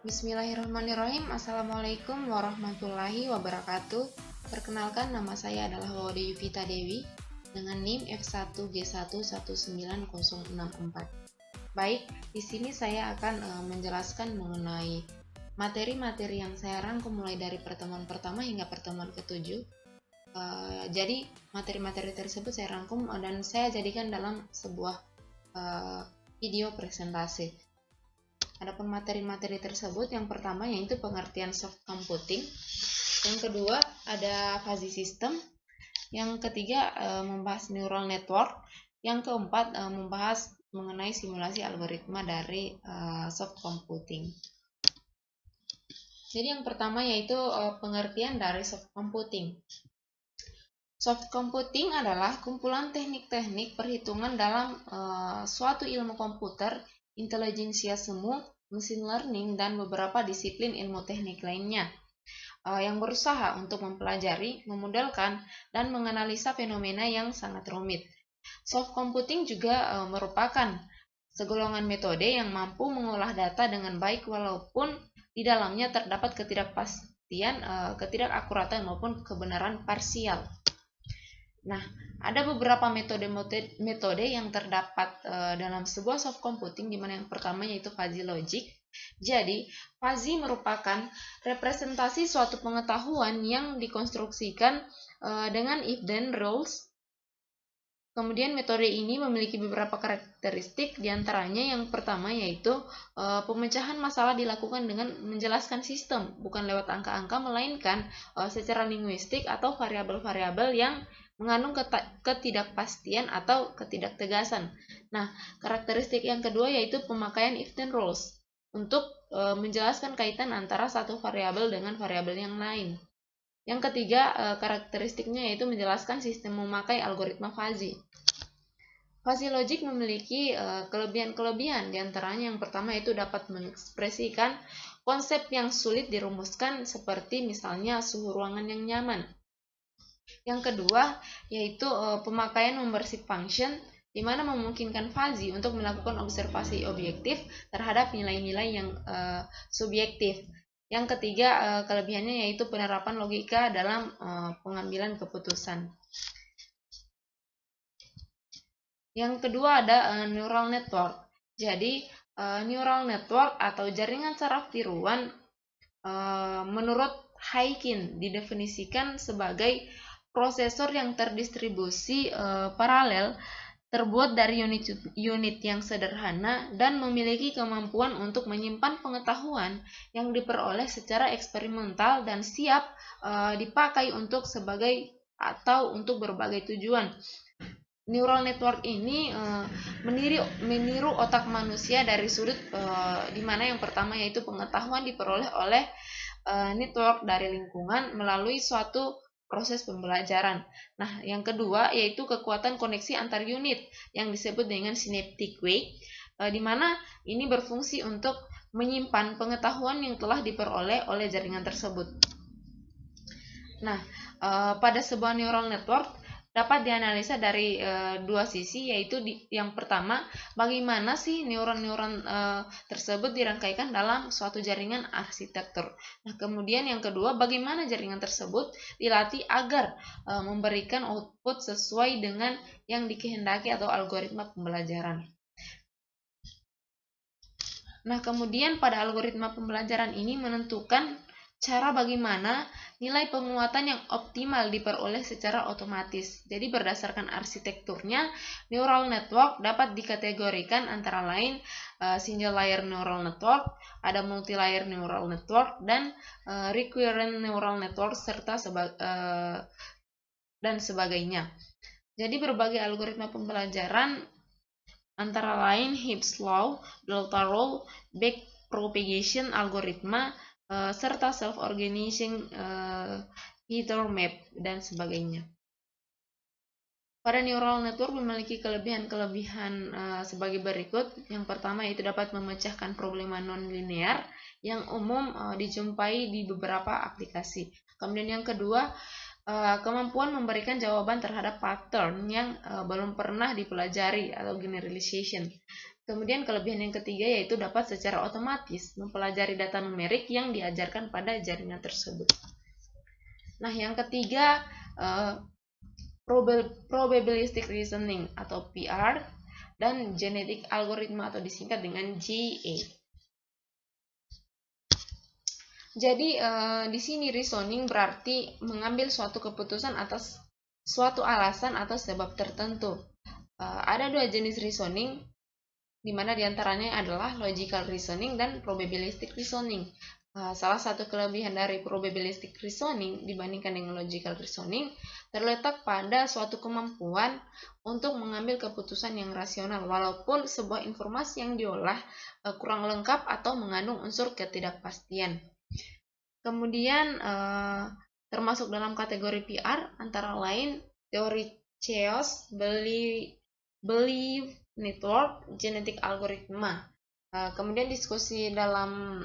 Bismillahirrahmanirrahim. Assalamualaikum warahmatullahi wabarakatuh. Perkenalkan, nama saya adalah Wawde Yuvita Dewi dengan NIM F1G1190064. Baik, di sini saya akan menjelaskan mengenai materi-materi yang saya rangkum mulai dari pertemuan pertama hingga pertemuan ke-7. Jadi materi-materi tersebut saya rangkum dan saya jadikan dalam sebuah video presentasi. Adapun materi-materi tersebut, yang pertama yaitu pengertian soft computing, yang kedua ada fuzzy system, yang ketiga membahas neural network, yang keempat membahas mengenai simulasi algoritma dari soft computing. Jadi yang pertama yaitu pengertian dari soft computing. Soft computing adalah kumpulan teknik-teknik perhitungan dalam suatu ilmu komputer, intelijensia semu, mesin learning, dan beberapa disiplin ilmu teknik lainnya yang berusaha untuk mempelajari, memodelkan, dan menganalisa fenomena yang sangat rumit. Soft computing juga merupakan segolongan metode yang mampu mengolah data dengan baik walaupun di dalamnya terdapat ketidakpastian, ketidakakuratan maupun kebenaran parsial. Nah, ada beberapa metode yang terdapat dalam sebuah soft computing, di mana yang pertama yaitu fuzzy logic. Jadi, fuzzy merupakan representasi suatu pengetahuan yang dikonstruksikan dengan if-then rules. Kemudian metode ini memiliki beberapa karakteristik, diantaranya yang pertama yaitu pemecahan masalah dilakukan dengan menjelaskan sistem, bukan lewat angka-angka, melainkan secara linguistik atau variabel-variabel yang mengandung ketidakpastian atau ketidaktegasan. Nah, karakteristik yang kedua yaitu pemakaian if-then rules untuk menjelaskan kaitan antara satu variabel dengan variabel yang lain. Yang ketiga, karakteristiknya yaitu menjelaskan sistem memakai algoritma fuzzy. Fuzzy logic memiliki kelebihan-kelebihan, diantaranya yang pertama yaitu dapat mengekspresikan konsep yang sulit dirumuskan, seperti misalnya suhu ruangan yang nyaman. Yang kedua yaitu pemakaian membership function, di mana memungkinkan fuzzy untuk melakukan observasi objektif terhadap nilai-nilai yang subjektif. Yang ketiga, kelebihannya yaitu penerapan logika dalam pengambilan keputusan. Yang kedua ada neural network. Jadi, neural network atau jaringan saraf tiruan menurut Haykin didefinisikan sebagai prosesor yang terdistribusi paralel, terbuat dari unit yang sederhana, dan memiliki kemampuan untuk menyimpan pengetahuan yang diperoleh secara eksperimental dan siap dipakai untuk untuk berbagai tujuan. Neural network ini meniru otak manusia dari sudut di mana yang pertama yaitu pengetahuan diperoleh oleh network dari lingkungan melalui suatu proses pembelajaran. Nah, yang kedua yaitu kekuatan koneksi antar unit yang disebut dengan synaptic way, di mana ini berfungsi untuk menyimpan pengetahuan yang telah diperoleh oleh jaringan tersebut. Nah, pada sebuah neural network dapat dianalisa dari dua sisi, yaitu yang pertama, bagaimana sih neuron-neuron tersebut dirangkaikan dalam suatu jaringan arsitektur. Nah, kemudian yang kedua, bagaimana jaringan tersebut dilatih agar memberikan output sesuai dengan yang dikehendaki atau algoritma pembelajaran. Nah, kemudian pada algoritma pembelajaran ini menentukan cara bagaimana nilai penguatan yang optimal diperoleh secara otomatis. Jadi berdasarkan arsitekturnya, neural network dapat dikategorikan antara lain single layer neural network, ada multi layer neural network, dan recurrent neural network serta dan sebagainya. Jadi berbagai algoritma pembelajaran antara lain Hipps law, delta rule, backpropagation algoritma, serta self-organizing Heather map, dan sebagainya. Pada neural network memiliki kelebihan-kelebihan sebagai berikut. Yang pertama yaitu dapat memecahkan problema non-linear yang umum dijumpai di beberapa aplikasi. Kemudian yang kedua, kemampuan memberikan jawaban terhadap pattern yang belum pernah dipelajari atau generalization. Kemudian kelebihan yang ketiga yaitu dapat secara otomatis mempelajari data numerik yang diajarkan pada jaringan tersebut. Nah, yang ketiga probabilistic reasoning atau PR dan genetic algorithm atau disingkat dengan GA. Jadi di sini reasoning berarti mengambil suatu keputusan atas suatu alasan atau sebab tertentu. Ada dua jenis reasoning, di mana diantaranya adalah logical reasoning dan probabilistic reasoning. Salah satu kelebihan dari probabilistic reasoning dibandingkan dengan logical reasoning terletak pada suatu kemampuan untuk mengambil keputusan yang rasional walaupun sebuah informasi yang diolah kurang lengkap atau mengandung unsur ketidakpastian. Kemudian termasuk dalam kategori PR antara lain teori chaos, belief network, genetic algoritma. Kemudian diskusi dalam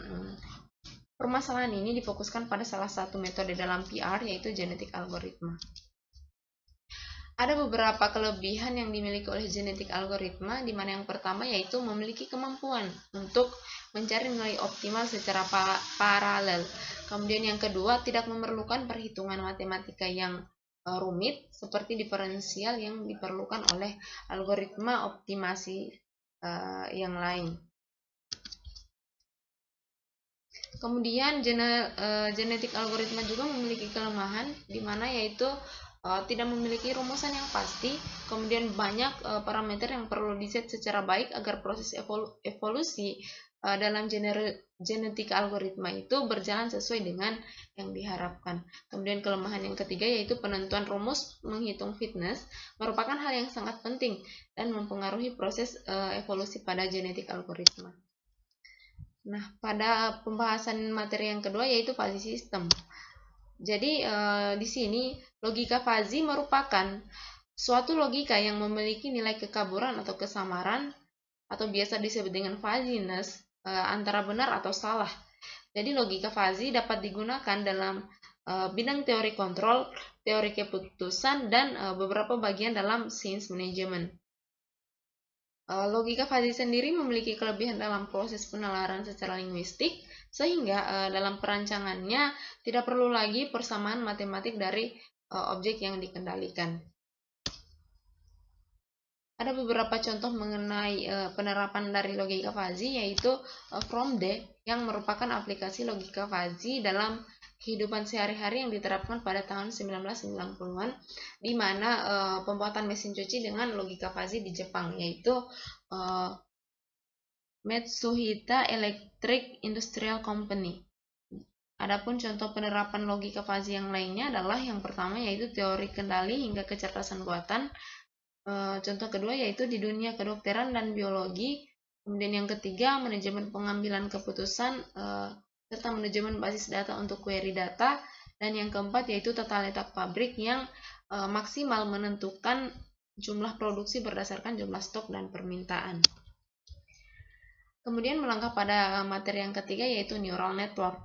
permasalahan ini difokuskan pada salah satu metode dalam PR yaitu genetic algoritma. Ada beberapa kelebihan yang dimiliki oleh genetic algoritma, di mana yang pertama yaitu memiliki kemampuan untuk mencari nilai optimal secara paralel. Kemudian yang kedua, tidak memerlukan perhitungan matematika yang rumit seperti diferensial yang diperlukan oleh algoritma optimasi yang lain. Kemudian genetic algoritma juga memiliki kelemahan, di mana yaitu tidak memiliki rumusan yang pasti, kemudian banyak parameter yang perlu diset secara baik agar proses evolusi dalam genetik algoritma itu berjalan sesuai dengan yang diharapkan. Kemudian kelemahan yang ketiga yaitu penentuan rumus menghitung fitness merupakan hal yang sangat penting dan mempengaruhi proses evolusi pada genetik algoritma. Nah, pada pembahasan materi yang kedua yaitu fuzzy system. Jadi di sini logika fuzzy merupakan suatu logika yang memiliki nilai kekaburan atau kesamaran atau biasa disebut dengan fuzziness antara benar atau salah. Jadi logika fuzzy dapat digunakan dalam bidang teori kontrol, teori keputusan, dan beberapa bagian dalam sains manajemen. Logika fuzzy sendiri memiliki kelebihan dalam proses penalaran secara linguistik, sehingga dalam perancangannya tidak perlu lagi persamaan matematik dari objek yang dikendalikan. Ada beberapa contoh mengenai penerapan dari logika fuzzy, yaitu From-D yang merupakan aplikasi logika fuzzy dalam kehidupan sehari-hari yang diterapkan pada tahun 1990-an, di mana pembuatan mesin cuci dengan logika fuzzy di Jepang, yaitu Matsushita Electric Industrial Company. Adapun contoh penerapan logika fuzzy yang lainnya adalah yang pertama yaitu teori kendali hingga kecerdasan buatan. Contoh kedua yaitu di dunia kedokteran dan biologi. Kemudian yang ketiga manajemen pengambilan keputusan serta manajemen basis data untuk query data. Dan yang keempat yaitu tata letak pabrik yang maksimal menentukan jumlah produksi berdasarkan jumlah stok dan permintaan. Kemudian melangkah pada materi yang ketiga yaitu neural network.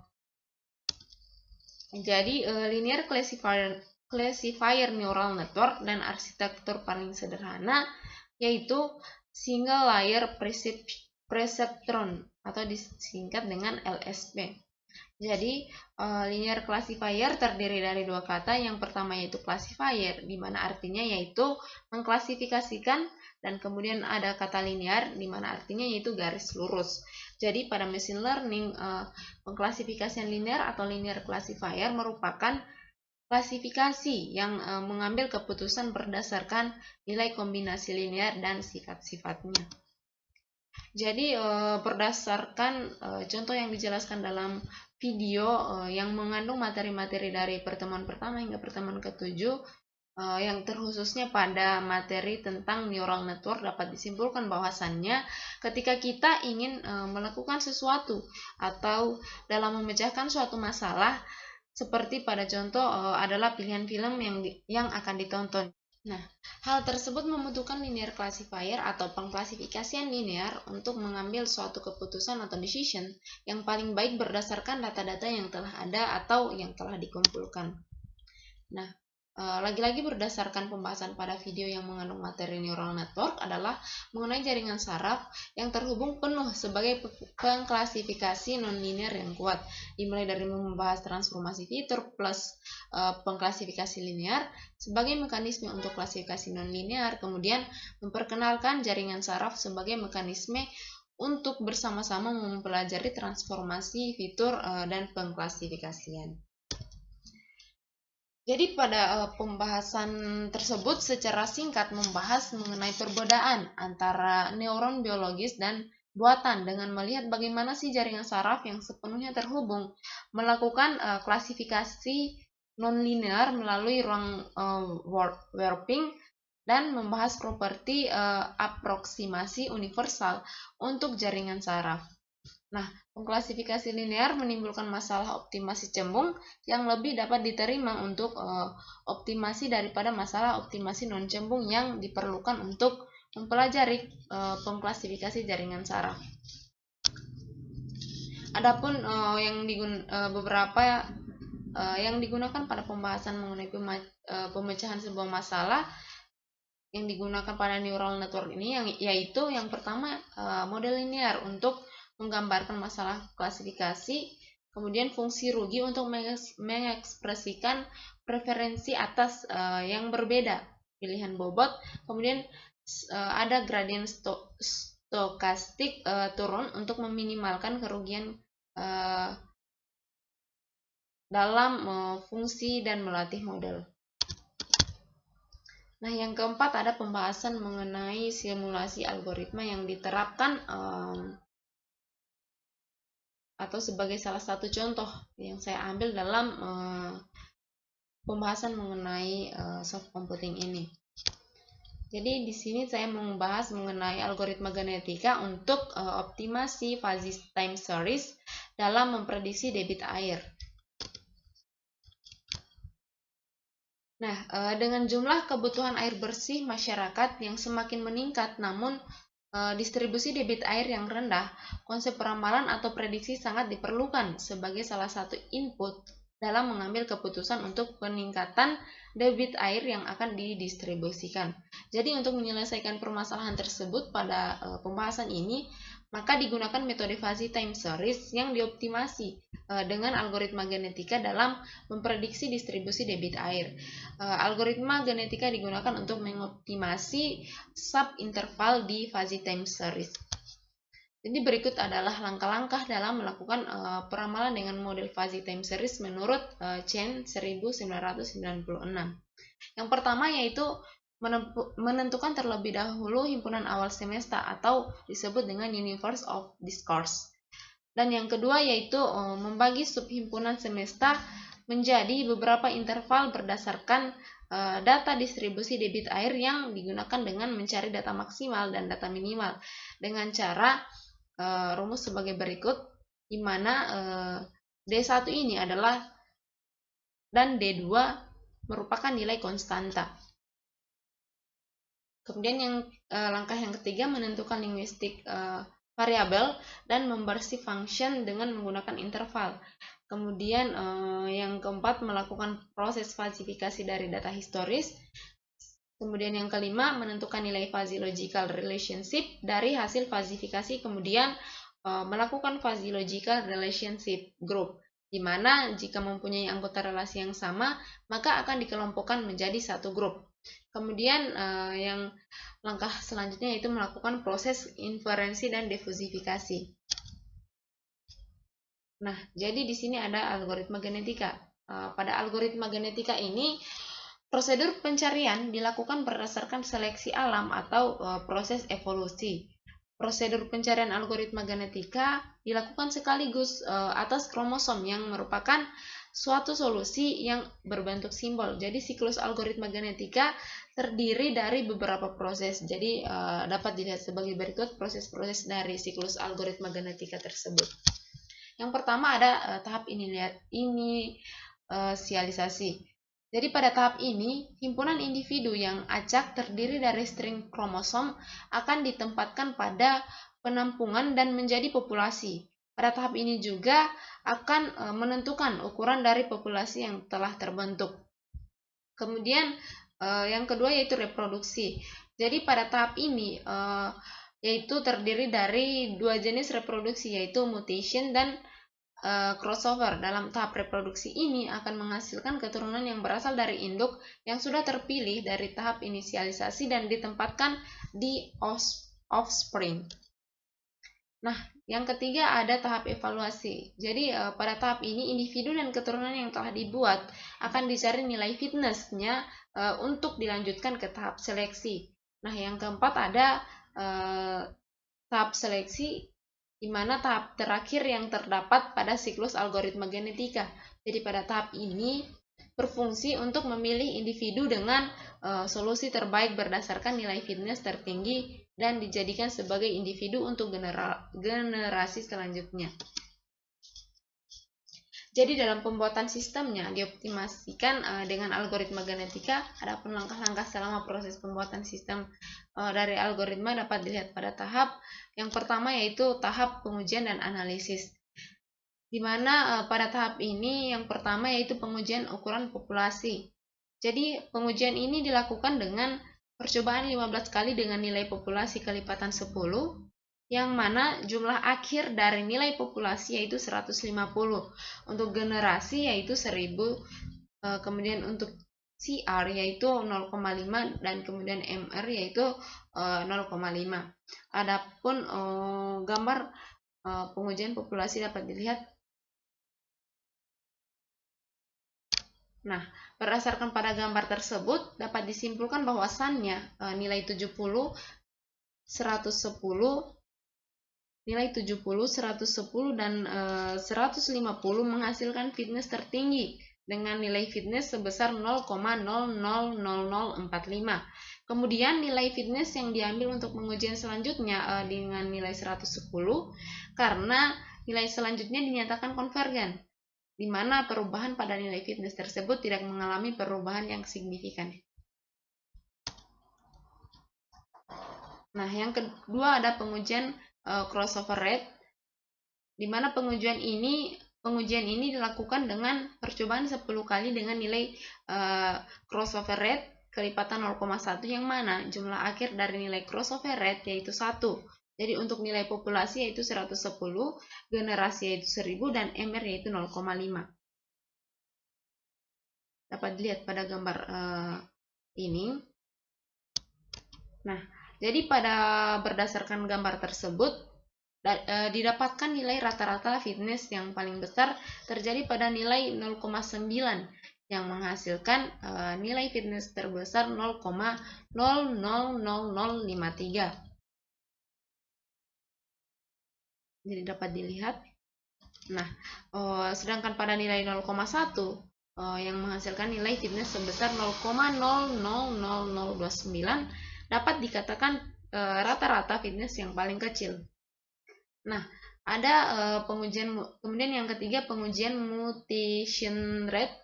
Jadi linear classifier neural network dan arsitektur paling sederhana yaitu single layer perceptron atau disingkat dengan LSP. Jadi linear classifier terdiri dari dua kata. Yang pertama yaitu classifier, di mana artinya yaitu mengklasifikasikan, dan kemudian ada kata linear di mana artinya yaitu garis lurus. Jadi pada machine learning pengklasifikasian linear atau linear classifier merupakan klasifikasi yang mengambil keputusan berdasarkan nilai kombinasi linear dan sifat-sifatnya. Jadi berdasarkan contoh yang dijelaskan dalam video yang mengandung materi-materi dari pertemuan pertama hingga pertemuan ke-7 yang terkhususnya pada materi tentang neural network, dapat disimpulkan bahwasannya ketika kita ingin melakukan sesuatu atau dalam memecahkan suatu masalah, seperti pada contoh adalah pilihan film yang akan ditonton. Nah, hal tersebut membutuhkan linear classifier atau pengklasifikasian linear untuk mengambil suatu keputusan atau decision yang paling baik berdasarkan data-data yang telah ada atau yang telah dikumpulkan. Nah, lagi-lagi berdasarkan pembahasan pada video yang mengandung materi neural network adalah mengenai jaringan saraf yang terhubung penuh sebagai pengklasifikasi nonlinear yang kuat, dimulai dari membahas transformasi fitur plus pengklasifikasi linear sebagai mekanisme untuk klasifikasi nonlinear, kemudian memperkenalkan jaringan saraf sebagai mekanisme untuk bersama-sama mempelajari transformasi fitur dan pengklasifikasian. Jadi pada pembahasan tersebut secara singkat membahas mengenai perbedaan antara neuron biologis dan buatan dengan melihat bagaimana sih jaringan saraf yang sepenuhnya terhubung melakukan klasifikasi nonlinear melalui ruang warping dan membahas properti aproksimasi universal untuk jaringan saraf. Nah, pengklasifikasi linear menimbulkan masalah optimasi cembung yang lebih dapat diterima untuk optimasi daripada masalah optimasi non-cembung yang diperlukan untuk mempelajari pengklasifikasi jaringan saraf. Adapun beberapa yang digunakan pada pembahasan mengenai pemecahan sebuah masalah yang digunakan pada neural network ini yaitu yang pertama model linear untuk menggambarkan masalah klasifikasi, kemudian fungsi Ruggie untuk mengekspresikan preferensi atas yang berbeda, pilihan bobot, kemudian ada gradien stokastik turun untuk meminimalkan kerugian dalam fungsi dan melatih model. Nah, yang keempat ada pembahasan mengenai simulasi algoritma yang diterapkan atau sebagai salah satu contoh yang saya ambil dalam pembahasan mengenai soft computing ini. Jadi di sini saya membahas mengenai algoritma genetika untuk optimasi fuzzy time series dalam memprediksi debit air. Nah, dengan jumlah kebutuhan air bersih masyarakat yang semakin meningkat, namun distribusi debit air yang rendah, konsep peramalan atau prediksi sangat diperlukan sebagai salah satu input dalam mengambil keputusan untuk peningkatan debit air yang akan didistribusikan. Jadi untuk menyelesaikan permasalahan tersebut pada pembahasan ini, maka digunakan metode fuzzy time series yang dioptimasi dengan algoritma genetika dalam memprediksi distribusi debit air. Algoritma genetika digunakan untuk mengoptimasi subinterval di fuzzy time series. Jadi berikut adalah langkah-langkah dalam melakukan peramalan dengan model fuzzy time series menurut Chen 1996. Yang pertama yaitu menentukan terlebih dahulu himpunan awal semesta atau disebut dengan universe of discourse. Dan yang kedua yaitu membagi subhimpunan semesta menjadi beberapa interval berdasarkan data distribusi debit air yang digunakan dengan mencari data maksimal dan data minimal dengan cara rumus sebagai berikut, di mana D1 ini adalah dan D2 merupakan nilai konstanta. Kemudian yang langkah yang ketiga menentukan linguistik variabel dan membersih function dengan menggunakan interval. Kemudian yang keempat melakukan proses falsifikasi dari data historis. Kemudian yang kelima menentukan nilai fuzzy logical relationship dari hasil falsifikasi. Kemudian melakukan fuzzy logical relationship group, di mana jika mempunyai anggota relasi yang sama maka akan dikelompokkan menjadi satu grup. Kemudian yang langkah selanjutnya yaitu melakukan proses inferensi dan difusifikasi. Nah, jadi di sini ada algoritma genetika. Pada algoritma genetika ini prosedur pencarian dilakukan berdasarkan seleksi alam atau proses evolusi. Prosedur pencarian algoritma genetika dilakukan sekaligus atas kromosom yang merupakan suatu solusi yang berbentuk simbol. Jadi siklus algoritma genetika terdiri dari beberapa proses. Jadi dapat dilihat sebagai berikut proses-proses dari siklus algoritma genetika tersebut. Yang pertama ada tahap inisialisasi. Jadi pada tahap ini, himpunan individu yang acak terdiri dari string kromosom akan ditempatkan pada penampungan dan menjadi populasi. Pada tahap ini juga akan menentukan ukuran dari populasi yang telah terbentuk. Kemudian yang kedua yaitu reproduksi. Jadi pada tahap ini yaitu terdiri dari dua jenis reproduksi, yaitu mutation dan crossover. Dalam tahap reproduksi ini akan menghasilkan keturunan yang berasal dari induk yang sudah terpilih dari tahap inisialisasi dan ditempatkan di offspring. Nah, yang ketiga ada tahap evaluasi. Jadi pada tahap ini individu dan keturunan yang telah dibuat akan dicari nilai fitnessnya untuk dilanjutkan ke tahap seleksi. Nah, yang keempat ada tahap seleksi, di mana tahap terakhir yang terdapat pada siklus algoritma genetika. Jadi pada tahap ini berfungsi untuk memilih individu dengan solusi terbaik berdasarkan nilai fitness tertinggi dan dijadikan sebagai individu untuk generasi selanjutnya. Jadi dalam pembuatan sistemnya dioptimasikan dengan algoritma genetika. Adapun langkah-langkah selama proses pembuatan sistem dari algoritma dapat dilihat pada tahap yang pertama, yaitu tahap pengujian dan analisis. Di mana pada tahap ini yang pertama yaitu pengujian ukuran populasi. Jadi pengujian ini dilakukan dengan percobaan 15 kali dengan nilai populasi kelipatan 10, yang mana jumlah akhir dari nilai populasi yaitu 150. Untuk generasi yaitu 1000, kemudian untuk CR yaitu 0,5 dan kemudian MR yaitu 0,5. Adapun gambar pengujian populasi dapat dilihat. Nah, berdasarkan pada gambar tersebut dapat disimpulkan bahwasannya nilai 70, 110, nilai 70, 110 dan 150 menghasilkan fitness tertinggi dengan nilai fitness sebesar 0,000045. Kemudian nilai fitness yang diambil untuk pengujian selanjutnya dengan nilai 110 karena nilai selanjutnya dinyatakan konvergen, di mana perubahan pada nilai fitness tersebut tidak mengalami perubahan yang signifikan. Nah, yang kedua ada pengujian crossover rate, di mana pengujian ini dilakukan dengan percobaan 10 kali dengan nilai crossover rate kelipatan 0,1, yang mana jumlah akhir dari nilai crossover rate yaitu 1. Jadi untuk nilai populasi yaitu 110, generasi yaitu 1000, dan MR yaitu 0,5. Dapat dilihat pada gambar ini. Nah, jadi pada berdasarkan gambar tersebut didapatkan nilai rata-rata fitness yang paling besar terjadi pada nilai 0,9 yang menghasilkan nilai fitness terbesar 0,000053. Jadi dapat dilihat. Nah, sedangkan pada nilai 0,1 yang menghasilkan nilai fitness sebesar 0,000029 dapat dikatakan rata-rata fitness yang paling kecil. Nah, ada pengujian, kemudian yang ketiga pengujian mutation rate,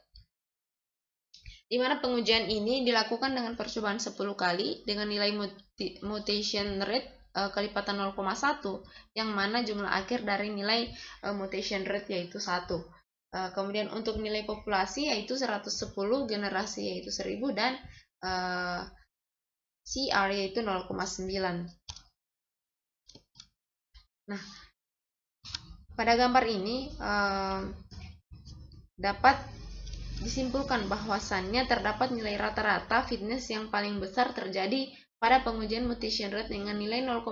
di mana pengujian ini dilakukan dengan percobaan 10 kali dengan nilai mutation rate kelipatan 0,1, yang mana jumlah akhir dari nilai mutation rate yaitu 1. Kemudian untuk nilai populasi yaitu 110, generasi yaitu 1000, dan CR yaitu 0,9. Nah, pada gambar ini dapat disimpulkan bahwasannya terdapat nilai rata-rata fitness yang paling besar terjadi pada pengujian mutation rate dengan nilai 0,5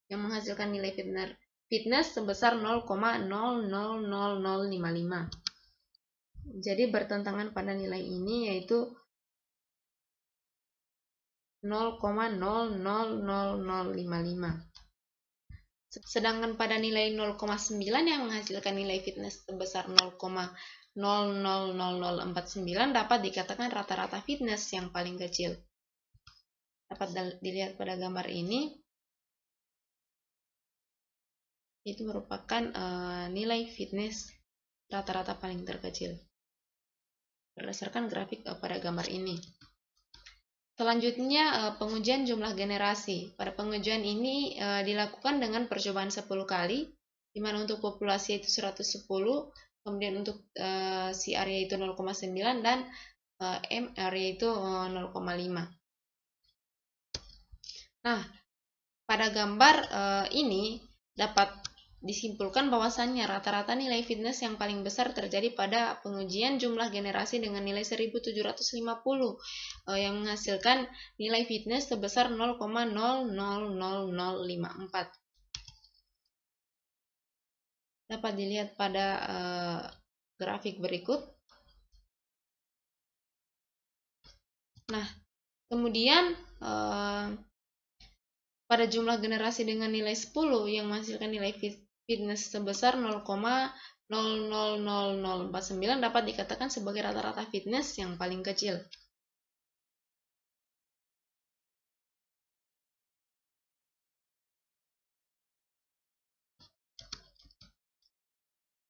yang menghasilkan nilai fitness sebesar 0,000055. Jadi bertentangan pada nilai ini yaitu 0,000055. Sedangkan pada nilai 0,9 yang menghasilkan nilai fitness sebesar 0,000049 dapat dikatakan rata-rata fitness yang paling kecil. Dapat dilihat pada gambar ini. Itu merupakan nilai fitness rata-rata paling terkecil berdasarkan grafik pada gambar ini. Selanjutnya pengujian jumlah generasi. Pada pengujian ini dilakukan dengan percobaan 10 kali, di mana untuk populasi itu 110, kemudian untuk CR yaitu 0,9, dan MR yaitu 0,5. Nah, pada gambar ini dapat disimpulkan bahwasannya rata-rata nilai fitness yang paling besar terjadi pada pengujian jumlah generasi dengan nilai 1750 yang menghasilkan nilai fitness sebesar 0,000054. Dapat dilihat pada grafik berikut. Nah, kemudian pada jumlah generasi dengan nilai 10 yang menghasilkan nilai fitness sebesar 0,000049 dapat dikatakan sebagai rata-rata fitness yang paling kecil.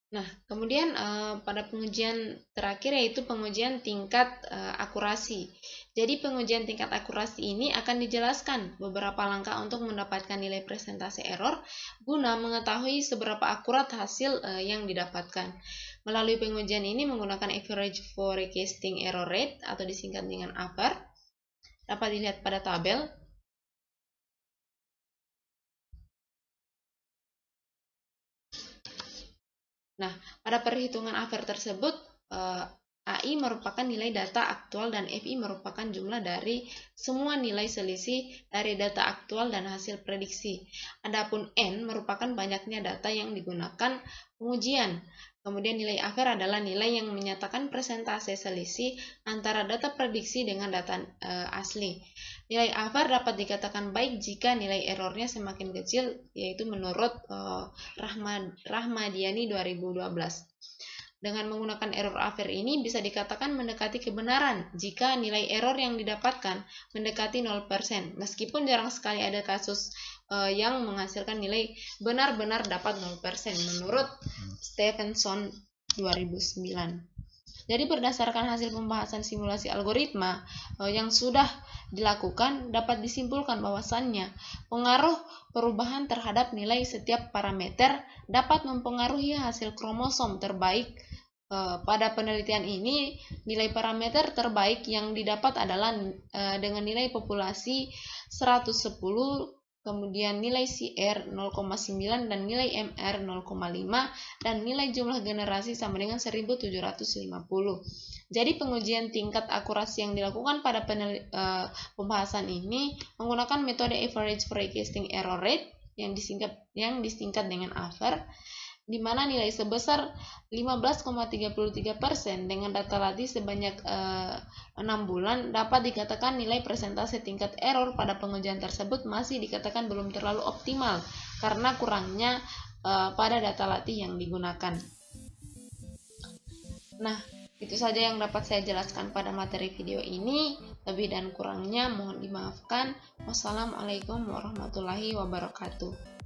Nah, kemudian pada pengujian terakhir yaitu pengujian tingkat akurasi. Jadi pengujian tingkat akurasi ini akan dijelaskan beberapa langkah untuk mendapatkan nilai presentasi error guna mengetahui seberapa akurat hasil yang didapatkan. Melalui pengujian ini menggunakan average forecasting error rate atau disingkat dengan AFER. Dapat dilihat pada tabel. Nah, pada perhitungan AFER tersebut, AI merupakan nilai data aktual dan FI merupakan jumlah dari semua nilai selisih dari data aktual dan hasil prediksi. Adapun N merupakan banyaknya data yang digunakan pengujian. Kemudian nilai AFER adalah nilai yang menyatakan persentase selisih antara data prediksi dengan data asli. Nilai AFER dapat dikatakan baik jika nilai errornya semakin kecil, yaitu menurut Rahmadiani 2012. Dengan menggunakan error AFER ini bisa dikatakan mendekati kebenaran jika nilai error yang didapatkan mendekati 0%, meskipun jarang sekali ada kasus yang menghasilkan nilai benar-benar dapat 0% menurut Stephenson 2009. Jadi berdasarkan hasil pembahasan simulasi algoritma yang sudah dilakukan, dapat disimpulkan bahwasannya pengaruh perubahan terhadap nilai setiap parameter dapat mempengaruhi hasil kromosom terbaik. Pada penelitian ini, nilai parameter terbaik yang didapat adalah dengan nilai populasi 110, kemudian nilai CR 0,9 dan nilai MR 0,5 dan nilai jumlah generasi sama dengan 1750. Jadi pengujian tingkat akurasi yang dilakukan pada pembahasan ini menggunakan metode average forecasting error rate yang disingkat dengan AFER, di mana nilai sebesar 15,33% dengan data latih sebanyak 6 bulan dapat dikatakan nilai persentase tingkat error pada pengujian tersebut masih dikatakan belum terlalu optimal karena kurangnya pada data latih yang digunakan. Nah, itu saja yang dapat saya jelaskan pada materi video ini. Lebih dan kurangnya mohon dimaafkan. Wassalamualaikum warahmatullahi wabarakatuh.